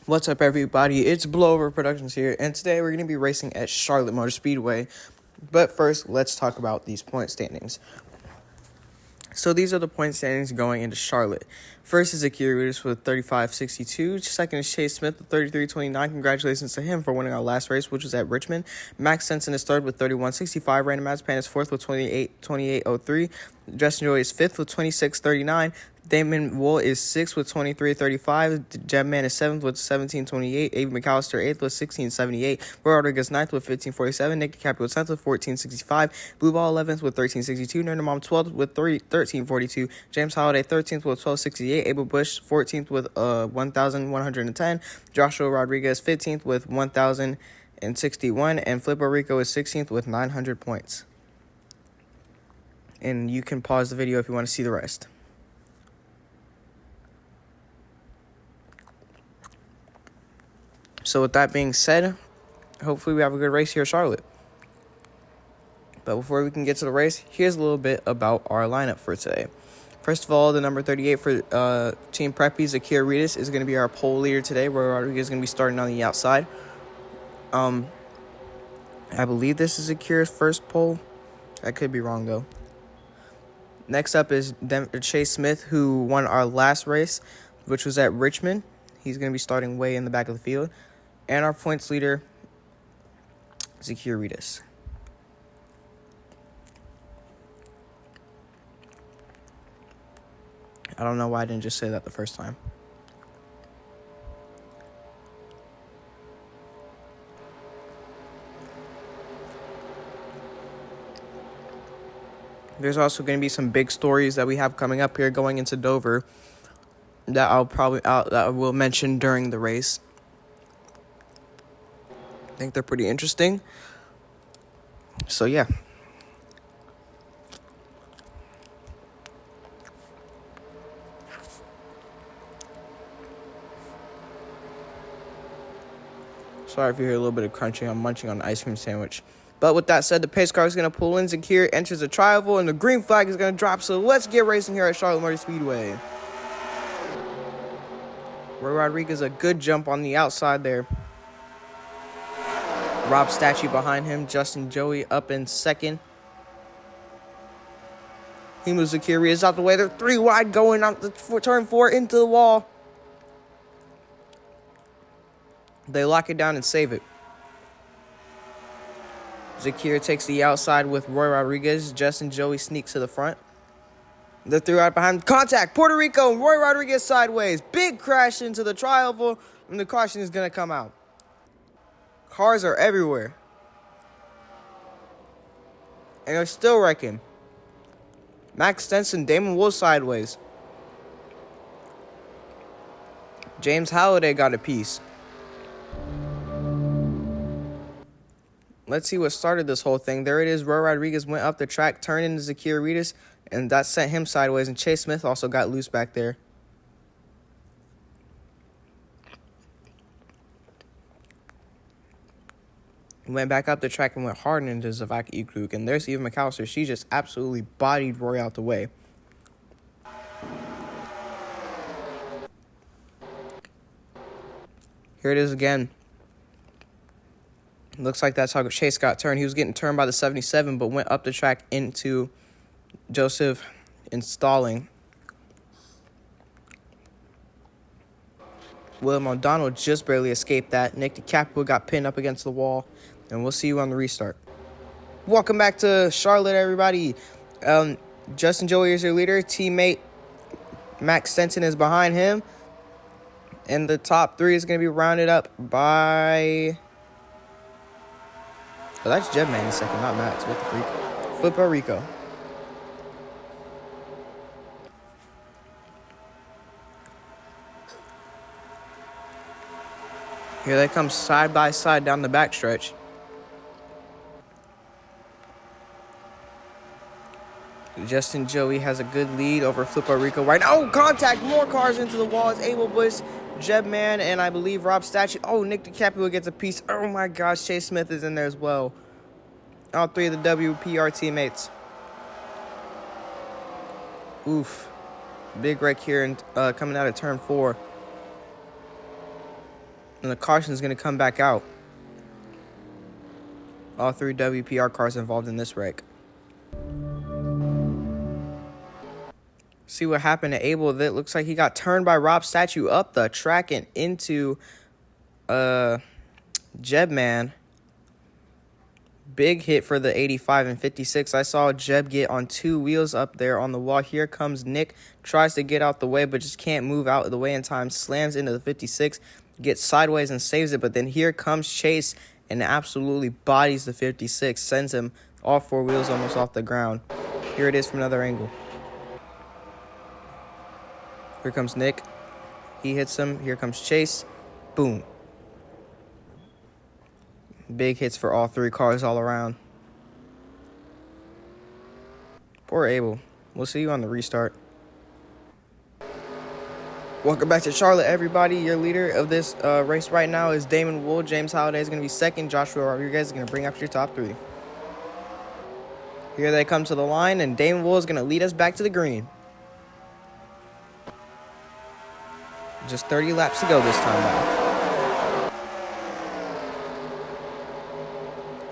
What's up, everybody? It's Blowover Productions here, and today we're going to be racing at Charlotte Motor Speedway. But first, let's talk about these point standings. So these are the point standings going into Charlotte. First is Akira Rudis with 35.62. Second is Chase Smith with 33.29. Congratulations to him for winning our last race, which was at Richmond. Max Sensen is third with 31.65. Random Mazepin is fourth with 28.03. Justin Joy is fifth with 26.39. Damon Wool is 6th with 23.35. Jebman is 7th with 17.28. Avery McAllister 8th with 16.78. Roy Rodriguez 9th with 15.47. Nick DiCaprio 10th with 14.65. Blue Ball 11th with 13.62. Nerdy Mom 12th with 13.42. James Holiday 13th with 12.68. Abel Bush 14th with 1,110. Joshua Rodriguez 15th with 1,061. And Flippo Rico is 16th with 900 points. And you can pause the video if you want to see the rest. So with that being said, hopefully we have a good race here at Charlotte. But before we can get to the race, here's a little bit about our lineup for today. First of all, the number 38 for Team Preppies, Akira Rudis, is going to be our pole leader today. Roy Rodriguez is going to be starting on the outside. I believe this is Akira's first pole. I could be wrong, though. Next up is Chase Smith, who won our last race, which was at Richmond. He's going to be starting way in the back of the field. And our points leader is Akira Rudis. I don't know why I didn't just say that the first time. There's also going to be some big stories that we have coming up here going into Dover that I will mention during the race. I think they're pretty interesting. So yeah. Sorry if you hear a little bit of crunching. I'm munching on an ice cream sandwich. But with that said, the pace car is going to pull in. Zakir enters the tri-oval, and the green flag is going to drop. So let's get racing here at Charlotte Motor Speedway. Roy Rodriguez, a good jump on the outside there. Rob Stachey behind him. Justin Joey up in second. He moves Akira Rudis out the way. They're three wide going out the turn 4 into the wall. They lock it down and save it. Zakir takes the outside with Roy Rodriguez. Justin Joey sneaks to the front. They're three right behind. Contact. Puerto Rico. Roy Rodriguez sideways. Big crash into the tri-oval. And the caution is going to come out. Cars are everywhere. And they're still wrecking. Max Stenson, Damon Wool sideways. James Halliday got a piece. Let's see what started this whole thing. There it is. Roy Rodriguez went up the track, turned into Akira Rudis, and that sent him sideways. And Chase Smith also got loose back there. He went back up the track and went hard into Zavak Ikruk. And there's Eva McAllister. She just absolutely bodied Roy out the way. Here it is again. Looks like that's how Chase got turned. He was getting turned by the 77, but went up the track into Joseph installing. William O'Donnell just barely escaped that. Nick DiCaprio got pinned up against the wall. And we'll see you on the restart. Welcome back to Charlotte, everybody. Justin Joey is your leader. Teammate Max Stenson is behind him. And the top 3 is going to be rounded up by... Oh, that's Jebman in second, not Max. What the freak? Flippo Rico. Here they come side by side down the backstretch. Justin Joey has a good lead over Flippo Rico right now. Oh, contact! More cars into the wall. It's Abel Bush, Jebman, and I believe Rob Stachey. Oh, Nick DiCaprio gets a piece. Oh, my gosh. Chase Smith is in there as well. All 3 of the WPR teammates. Oof. Big wreck here and coming out of turn 4. And the caution is going to come back out. All 3 WPR cars involved in this wreck. See what happened to Abel. That looks like he got turned by Rob Statue up the track and into Jebman. Big hit for the 85 and 56. I saw Jeb get on 2 wheels up there on the wall. Here comes Nick. Tries to get out the way, but just can't move out of the way in time. Slams into the 56. Gets sideways and saves it. But then here comes Chase and absolutely bodies the 56. Sends him all 4 wheels almost off the ground. Here it is from another angle. Here comes Nick. He hits him. Here comes Chase. Boom. Big hits for all 3 cars all around. Poor Abel. We'll see you on the restart. Welcome back to Charlotte, everybody. Your leader of this race right now is Damon Wool. James Holliday is going to be second. Joshua Rodriguez is going to bring up your top 3. Here they come to the line, and Damon Wool is going to lead us back to the green. Just 30 laps to go this time now.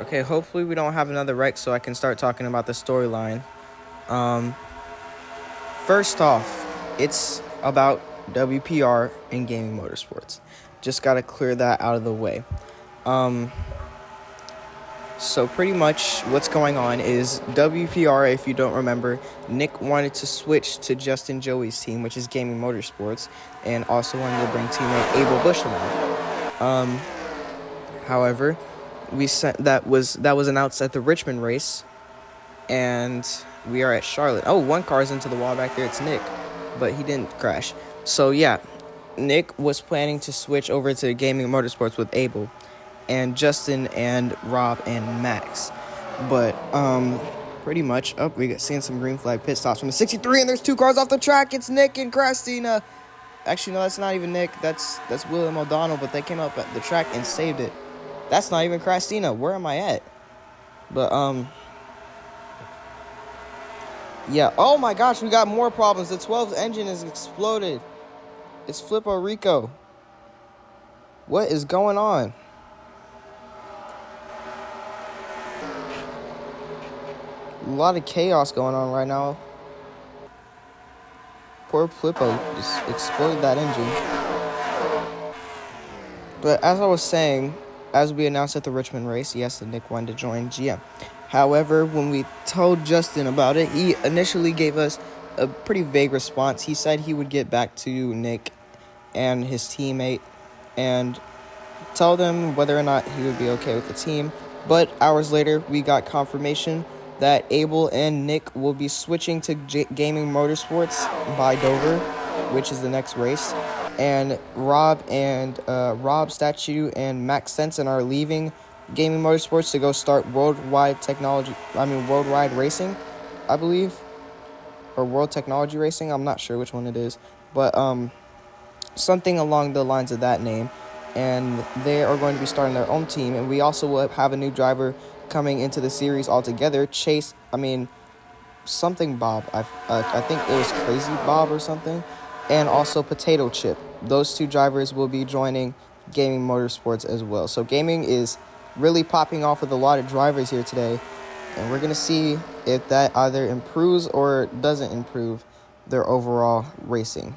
Okay, hopefully we don't have another wreck so I can start talking about the storyline. First off, it's about WPR and Gaming Motorsports. Just got to clear that out of the way. So pretty much what's going on is WPR, if you don't remember, Nick wanted to switch to Justin Joey's team, which is Gaming Motorsports, and also wanted to bring teammate Abel Bush along. However, that was announced at the Richmond race, and we are at Charlotte. Oh, 1 car's into the wall back there. It's Nick, but he didn't crash. So yeah, Nick was planning to switch over to Gaming Motorsports with Abel and Justin and Rob and Max. But pretty much we got seeing some green flag pit stops from the 63, and there's 2 cars off the track. It's Nick and Christina. Actually, no, that's not even Nick. That's William O'Donnell, but they came up at the track and saved it. That's not even Christina. Where am I at? But yeah. Oh my gosh, we got more problems. The 12's engine has exploded. It's Flippo Rico. What is going on? A lot of chaos going on right now. Poor Flippo just exploded that engine. But as I was saying, as we announced at the Richmond race, yes, Nick wanted to join GM. However, when we told Justin about it, he initially gave us a pretty vague response. He said he would get back to Nick and his teammate and tell them whether or not he would be okay with the team. But hours later, we got confirmation that Abel and Nick will be switching to Gaming Motorsports by Dover, which is the next race. And Rob Statue and Max Stenson are leaving Gaming Motorsports to go start Worldwide Racing, I believe. Or World Technology Racing, I'm not sure which one it is. But something along the lines of that name. And they are going to be starting their own team. And we also will have a new driver coming into the series altogether. Something Bob. I think it was Crazy Bob or something. And also Potato Chip. Those 2 drivers will be joining Gaming Motorsports as well. So gaming is really popping off with a lot of drivers here today. And we're going to see if that either improves or doesn't improve their overall racing.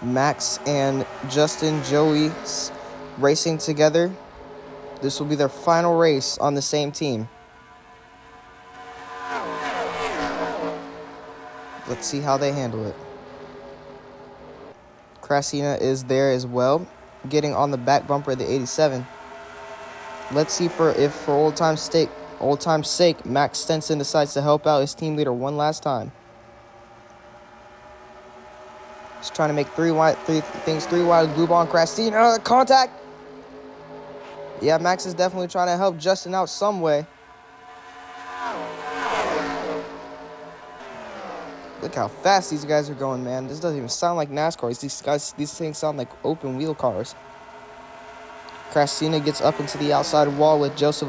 Max and Justin Joey racing together. This will be their final race on the same team. Let's see how they handle it. Christina is there as well, getting on the back bumper of the 87. Let's see if for old time's sake, Max Stenson decides to help out his team leader one last time. He's trying to make three wide blue ball and Christina. Contact! Yeah, Max is definitely trying to help Justin out some way. Look how fast these guys are going, man. This doesn't even sound like NASCAR. These things sound like open wheel cars. Christina gets up into the outside wall with Joseph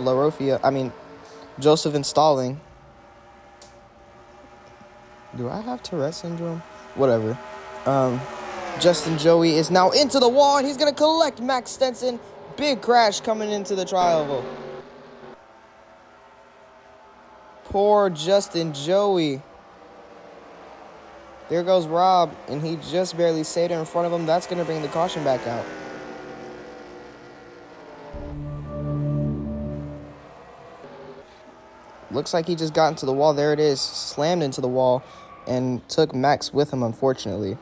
installing. Do I have Tourette syndrome? Whatever. Justin Joey is now into the wall, and he's going to collect Max Stenson. Big crash coming into the tri-oval. Poor Justin Joey. There goes Rob, and he just barely stayed in front of him. That's going to bring the caution back out. Looks like he just got into the wall. There it is. Slammed into the wall and took Max with him, unfortunately.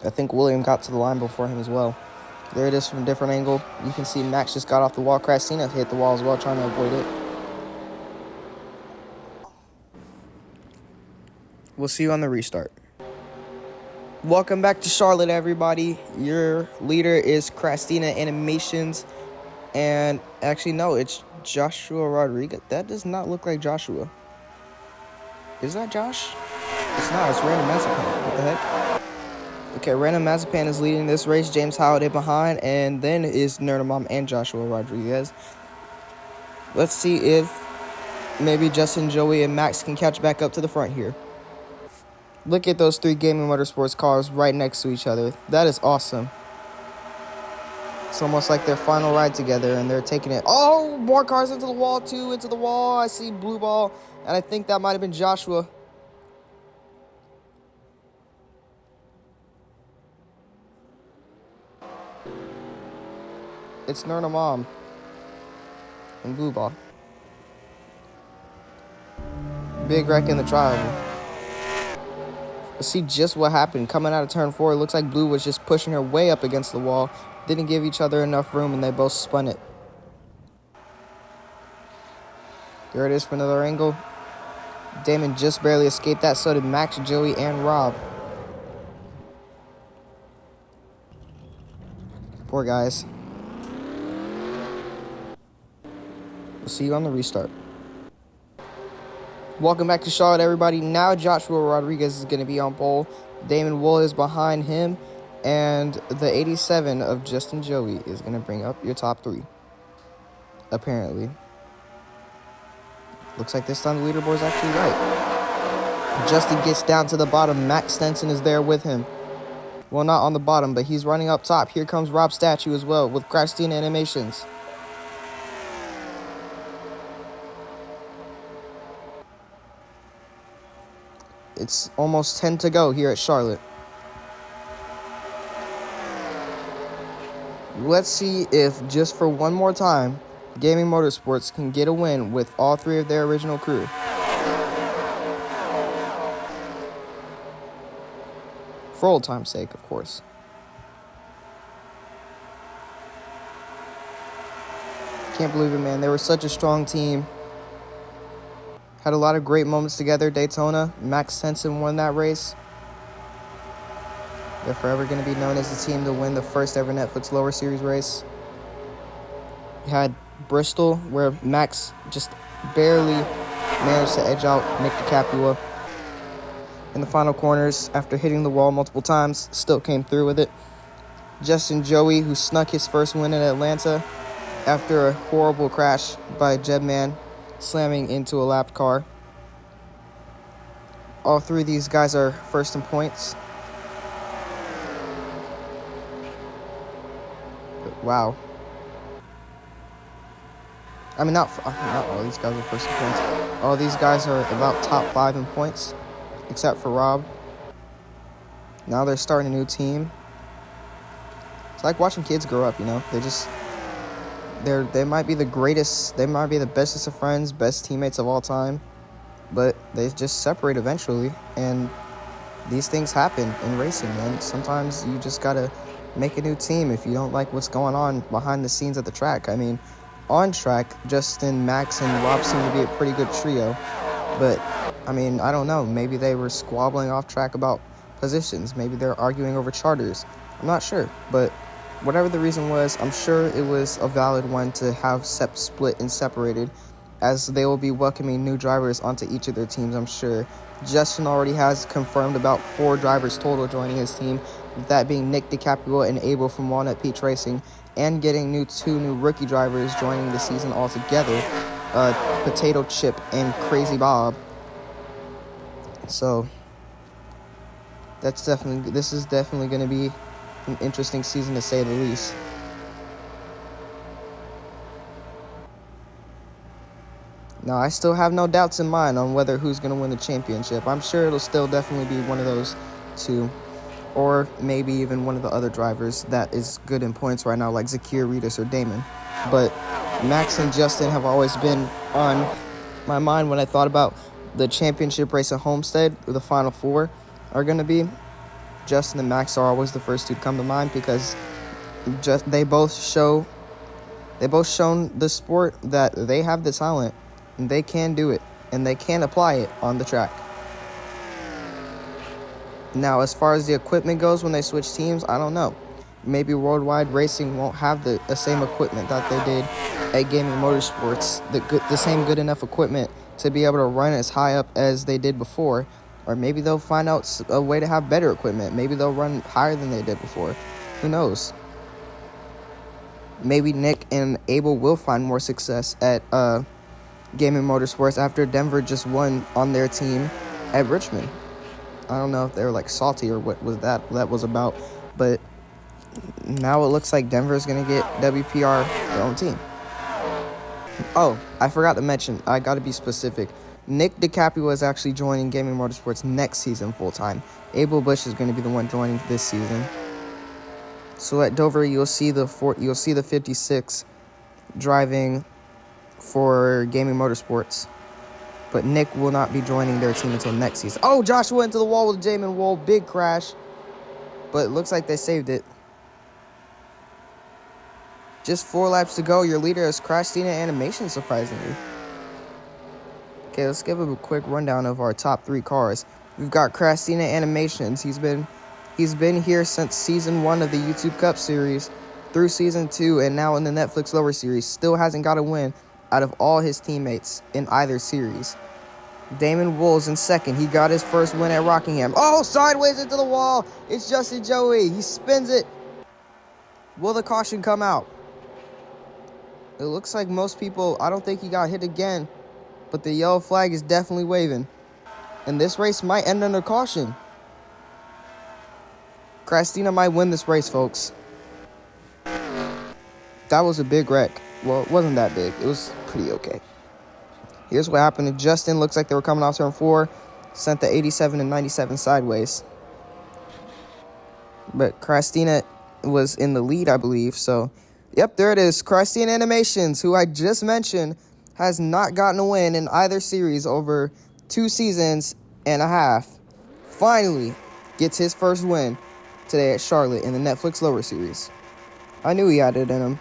I think William got to the line before him as well. There it is from a different angle. You can see Max just got off the wall. Krastina hit the wall as well, trying to avoid it. We'll see you on the restart. Welcome back to Charlotte, everybody. Your leader is Krastina Animations. And actually, no, it's Joshua Rodriguez. That does not look like Joshua. Is that Josh? It's not. It's Random Mazapan. What the heck? Okay, Random Mazapan is leading this race. James Holiday behind. And then is Nerdamom and Joshua Rodriguez. Let's see if maybe Justin, Joey, and Max can catch back up to the front here. Look at those three Gaming Motorsports cars right next to each other. That is awesome. It's almost like their final ride together, and they're taking it. Oh, more cars into the wall, too. Into the wall. I see blue ball, and I think that might have been Joshua. It's Nerdamom and blue ball. Big wreck in the tri-oval. Let's see just what happened. Coming out of turn 4, it looks like blue was just pushing her way up against the wall. Didn't give each other enough room, and they both spun it. There it is from another angle. Damon just barely escaped that. So did Max, Joey, and Rob. Poor guys. We'll see you on the restart. Welcome back to Charlotte, everybody. Now Joshua Rodriguez is going to be on pole. Damon Wool is behind him. And the 87 of Justin Joey is going to bring up your top 3. Apparently. Looks like this time the leaderboard is actually right. Justin gets down to the bottom. Max Stenson is there with him. Well, not on the bottom, but he's running up top. Here comes Rob Statue as well with Krastina Animations. It's almost 10 to go here at Charlotte. Let's see if, just for one more time, Gaming Motorsports can get a win with all 3 of their original crew. For old time's sake, of course. Can't believe it, man. They were such a strong team. Had a lot of great moments together. Daytona, Max Stenson won that race. They're forever going to be known as the team to win the first ever Netflix Lower Series race. You had Bristol, where Max just barely managed to edge out Nick DiCaprio in the final corners after hitting the wall multiple times. Still came through with it. Justin Joey, who snuck his first win in Atlanta after a horrible crash by Jedman, slamming into a lapped car. All 3 of these guys are first in points. But wow. I mean, not all these guys are first in points. All these guys are about top 5 in points, except for Rob. Now they're starting a new team. It's like watching kids grow up, you know? They might be the greatest, they might be the bestest of friends, best teammates of all time, but they just separate eventually, and these things happen in racing, man. Sometimes you just gotta make a new team if you don't like what's going on behind the scenes at the track. I mean, on track, Justin, Max, and Rob seem to be a pretty good trio, but, I mean, I don't know. Maybe they were squabbling off track about positions. Maybe they're arguing over charters. I'm not sure, but whatever the reason was, I'm sure it was a valid one to have split and separated, as they will be welcoming new drivers onto each of their teams, I'm sure. Justin already has confirmed about 4 drivers total joining his team, that being Nick DiCaprio and Abel from Walnut Peach Racing, and getting 2 new rookie drivers joining the season altogether, Potato Chip and Crazy Bob. So, This is definitely going to be an interesting season to say the least. Now, I still have no doubts in mind on who's going to win the championship. I'm sure it'll still definitely be one of those two, or maybe even one of the other drivers that is good in points right now, like Zakir, Ritas, or Damon. But Max and Justin have always been on my mind when I thought about the championship race at Homestead, who the Final Four are going to be. Justin and Max are always the first two to come to mind because they both shown the sport that they have the talent and they can do it and they can apply it on the track. Now, as far as the equipment goes when they switch teams, I don't know. Maybe Worldwide Racing won't have the same equipment that they did at Gaming Motorsports, the same good enough equipment to be able to run as high up as they did before. Or maybe they'll find out a way to have better equipment. Maybe they'll run higher than they did before. Who knows? Maybe Nick and Abel will find more success at Gaming Motorsports after Denver just won on their team at Richmond. I don't know if they were like salty or what was that was about, but now it looks like Denver is going to get WPR their own team. Oh, I forgot to mention, I got to be specific. Nick DiCaprio is actually joining Gaming Motorsports next season full-time. Abel Bush is going to be the one joining this season. So at Dover, you'll see the 56 driving for Gaming Motorsports. But Nick will not be joining their team until next season. Oh, Joshua into the wall with Jamin Wool. Big crash. But it looks like they saved it. Just 4 laps to go. Your leader is Christina Animation, surprisingly. Okay, let's give a quick rundown of our top 3 cars. We've got Christina Animations. He's been here since Season 1 of the YouTube Cup Series through Season 2 and now in the Netflix Lower Series. Still hasn't got a win out of all his teammates in either series. Damon Wool's in second. He got his first win at Rockingham. Oh, sideways into the wall. It's Justin Joey. He spins it. Will the caution come out? It looks like most people, I don't think he got hit again, but the yellow flag is definitely waving. And this race might end under caution. Christina might win this race, folks. That was a big wreck. Well, it wasn't that big. It was pretty okay. Here's what happened to Justin. Looks like they were coming off turn 4. Sent the 87 and 97 sideways. But Christina was in the lead, I believe. So, yep, there it is. Christina Animations, who I just mentioned, has not gotten a win in either series over 2 seasons and a half. Finally gets his first win today at Charlotte in the Netflix Lower Series. I knew he had it in him.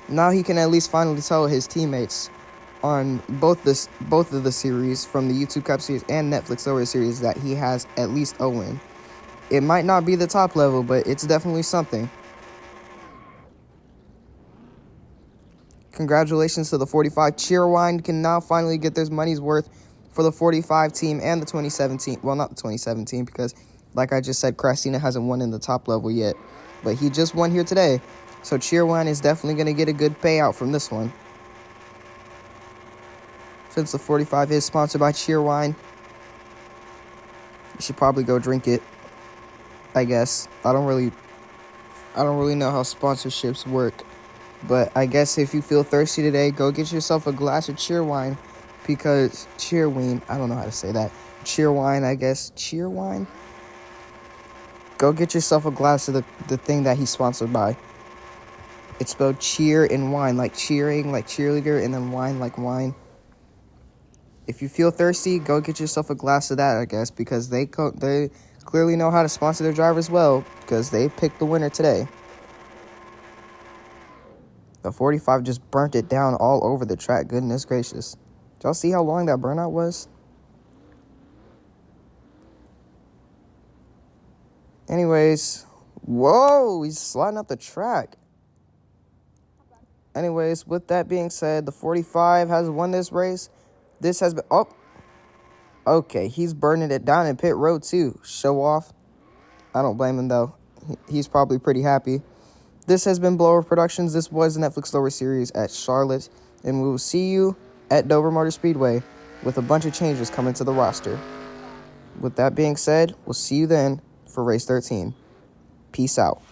Now he can at least finally tell his teammates on both of the series from the YouTube Cup Series and Netflix Lower Series that he has at least a win. It might not be the top level, but it's definitely something. Congratulations to the 45. Cheerwine can now finally get their money's worth for the 45 team and the 2017. Well, not the 2017 because, like I just said, Christina hasn't won in the top level yet. But he just won here today. So Cheerwine is definitely going to get a good payout from this one. Since the 45 is sponsored by Cheerwine, you should probably go drink it, I guess. I don't really know how sponsorships work. But I guess if you feel thirsty today, go get yourself a glass of Cheerwine. Because Cheerwine, I don't know how to say that. Cheerwine, I guess. Cheerwine? Go get yourself a glass of the thing that he's sponsored by. It's spelled cheer and wine, like cheering, like cheerleader, and then wine, like wine. If you feel thirsty, go get yourself a glass of that, I guess, because they clearly know how to sponsor their drivers well, because they picked the winner today. The 45 just burnt it down all over the track. Goodness gracious. Did y'all see how long that burnout was? Anyways, whoa, he's sliding up the track. Anyways, with that being said, the 45 has won this race. This has been... Oh, okay, he's burning it down in pit road too. Show off. I don't blame him, though. He's probably pretty happy. This has been Blower Productions. This was the Netflix Lower Series at Charlotte. And we will see you at Dover Motor Speedway with a bunch of changes coming to the roster. with that being said, we'll see you then for race 13. Peace out.